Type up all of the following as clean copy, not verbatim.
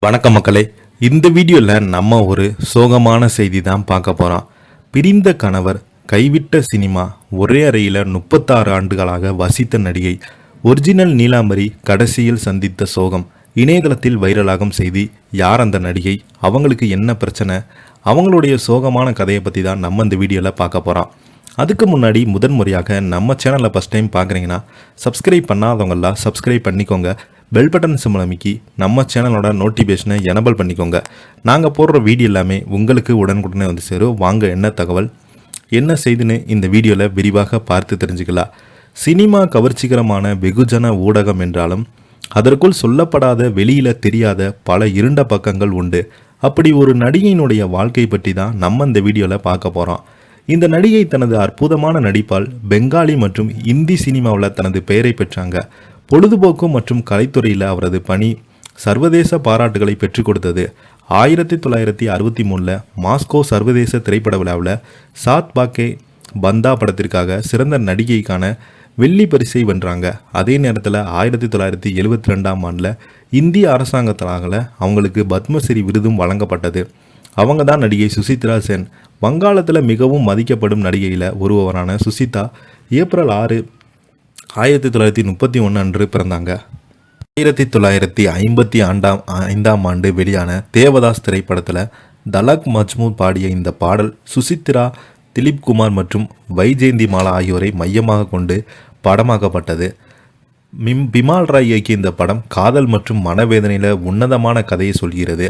வணக்கம் மக்களே. இந்த வீடியோவில் நம்ம ஒரு சோகமான செய்தி தான் பார்க்க போகிறோம். பிரிந்த கணவர், கைவிட்ட சினிமா, ஒரே அறையில் 36 ஆண்டுகளாக வசித்த நடிகை, ஒரிஜினல் நீலாம்பரி கடைசியில் சந்தித்த சோகம். இணையதளத்தில் வைரலாகும் செய்தி. யார் அந்த நடிகை, அவங்களுக்கு என்ன பிரச்சனை, அவங்களுடைய சோகமான கதையை பற்றி தான் நம்ம இந்த வீடியோவில் பார்க்க போகிறோம். அதுக்கு முன்னாடி முதன்முறையாக நம்ம சேனலை ஃபஸ்ட் டைம் பார்க்குறீங்கன்னா சப்ஸ்கிரைப் பண்ணாதவங்களாம் சப்ஸ்கிரைப் பண்ணிக்கோங்க. பெல் பட்டன் சிம்பல் அமைக்கி நம்ம சேனலோட நோட்டிஃபிகேஷனை எனபிள் பண்ணிக்கோங்க. நாங்கள் போடுற வீடியோ எல்லாமே உங்களுக்கு உடனுக்குடனே வந்து சேரும். வாங்க என்ன தகவல், என்ன செய்துன்னு இந்த வீடியோவில் விரிவாக பார்த்து தெரிஞ்சுக்கலாம். சினிமா கவர்ச்சிகரமான வெகுஜன ஊடகம் என்றாலும் அதற்குள் சொல்லப்படாத, வெளியில் தெரியாத பல இருண்ட பக்கங்கள் உண்டு. அப்படி ஒரு நடிகையினுடைய வாழ்க்கை பற்றி தான் நம்ம இந்த வீடியோவில் பார்க்க போகிறோம். இந்த நடிகை தனது அற்புதமான நடிப்பால் பெங்காலி மற்றும் இந்தி சினிமாவில் தனது பெயரை பெற்றாங்க. பொழுதுபோக்கு மற்றும் கலைத்துறையில் அவரது பணி சர்வதேச பாராட்டுகளை பெற்றுக் கொடுத்தது. 1963 மாஸ்கோ சர்வதேச திரைப்பட விழாவில் சாத் பாக்கே பந்தா படத்திற்காக சிறந்த நடிகைக்கான வெள்ளி பரிசை வென்றாங்க. அதே நேரத்தில் 1972 இந்திய அரசாங்கத்தால் அவங்களுக்கு பத்மஸ்ரீ விருதும் வழங்கப்பட்டது. அவங்க தான் நடிகை சுசித்ரா சென். வங்காளத்தில் மிகவும் மதிக்கப்படும் நடிகையில் ஒருவரான சுசிதா ஏப்ரல் 6, 1931 அன்று பிறந்தாங்க. 1955 வெளியான தேவதாஸ் திரைப்படத்தில் தலக் மஜ்மூத் பாடிய இந்த பாடல் சுசித்ரா, திலீப் குமார் மற்றும் வைஜெயந்தி மாலா ஆகியோரை மையமாக கொண்டு படமாக்கப்பட்டது. பிமால் ராய் இயக்கிய இந்த படம் காதல் மற்றும் மனவேதனையில் உன்னதமான கதையை சொல்கிறது.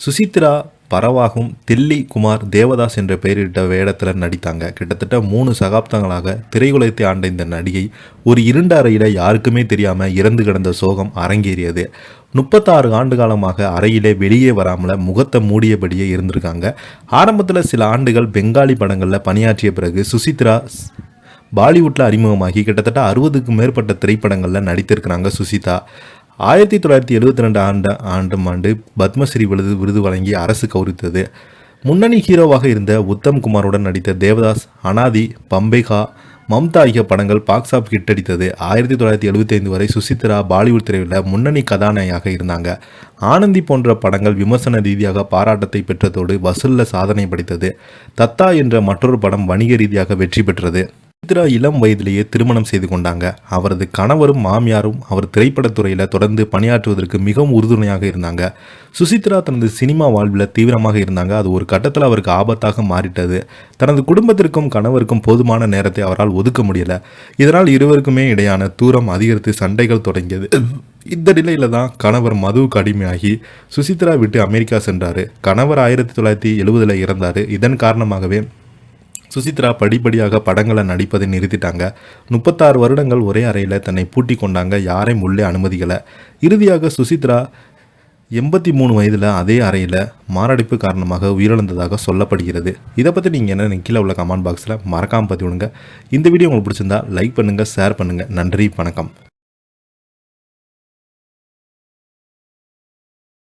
சுசித்ரா பரவாகும் தில்லி குமார் தேவதாஸ் என்ற பெயரிட்ட வேடத்தில் நடித்தாங்க. கிட்டத்தட்ட 3 சகாப்தங்களாக திரையுலகத்தை ஆண்ட இந்த நடிகை ஒரு இருண்ட அறையில் யாருக்குமே தெரியாமல் இறந்து கிடந்த சோகம் அரங்கேறியது. 36 ஆண்டு காலமாக அறையிலே வெளியே வராமல் முகத்தை மூடியபடியே இருந்திருக்காங்க. ஆரம்பத்தில் சில ஆண்டுகள் பெங்காலி படங்களில் பணியாற்றிய பிறகு சுசித்ரா பாலிவுட்டில் அறிமுகமாகி கிட்டத்தட்ட 60க்கும் மேற்பட்ட திரைப்படங்களில் நடித்திருக்கிறாங்க. சுசிதா 1972 பத்மஸ்ரீ விருது வழங்கி அரசு கௌரவித்தது. முன்னணி ஹீரோவாக இருந்த உத்தம் குமாருடன் நடித்த தேவதாஸ், அனாதி, பம்பேகா, மம்தா ஆகிய படங்கள் பாக்ஸ் ஆஃப் ஹிட் அடித்தது. 1975 வரை சுசித்ரா பாலிவுட் திரையில் முன்னணி கதாநாயகியாக இருந்தாங்க. ஆனந்தி போன்ற படங்கள் விமர்சன ரீதியாக பாராட்டத்தை பெற்றதோடு வசூலில் சாதனை படைத்தது. தத்தா என்ற மற்றொரு படம் வணிக ரீதியாக வெற்றி பெற்றது. சுசித்ரா இளம் வயதிலேயே திருமணம் செய்து கொண்டாங்க. அவரது கணவரும் மாமியாரும் அவர் திரைப்படத்துறையில் தொடர்ந்து பணியாற்றுவதற்கு மிகவும் உறுதுணையாக இருந்தாங்க. சுசித்ரா தனது சினிமா வாழ்வில் தீவிரமாக இருந்தாங்க. அது ஒரு கட்டத்தில் அவருக்கு ஆபத்தாக மாறிட்டது. தனது குடும்பத்திற்கும் கணவருக்கும் போதுமான நேரத்தை அவரால் ஒதுக்க முடியல. இதனால் இருவருக்குமே இடையான தூரம் அதிகரித்து சண்டைகள் தொடங்கியது. இந்த நிலையில தான் கணவர் மதுவுக்கு அடிமையாகி சுசித்ரா விட்டு அமெரிக்கா சென்றார். கணவர் 1970 இறந்தார். இதன் காரணமாகவே சுசித்ரா படிப்படியாக படங்களை நடிப்பதை நிறுத்திட்டாங்க. 36 வருடங்கள் ஒரே அறையில் தன்னை பூட்டி கொண்டாங்க. யாரையும் உள்ளே அனுமதிக்கலை. இறுதியாக சுசித்ரா 83 வயதில் அதே அறையில் மாரடைப்பு காரணமாக உயிரிழந்ததாக சொல்லப்படுகிறது. இதை பற்றி நீங்கள் என்ன கீழே உள்ள கமெண்ட் பாக்ஸில் மறக்காமல் பற்றி விடுங்க. இந்த வீடியோ உங்களுக்கு பிடிச்சிருந்தா லைக் பண்ணுங்கள், ஷேர் பண்ணுங்கள். நன்றி, வணக்கம்.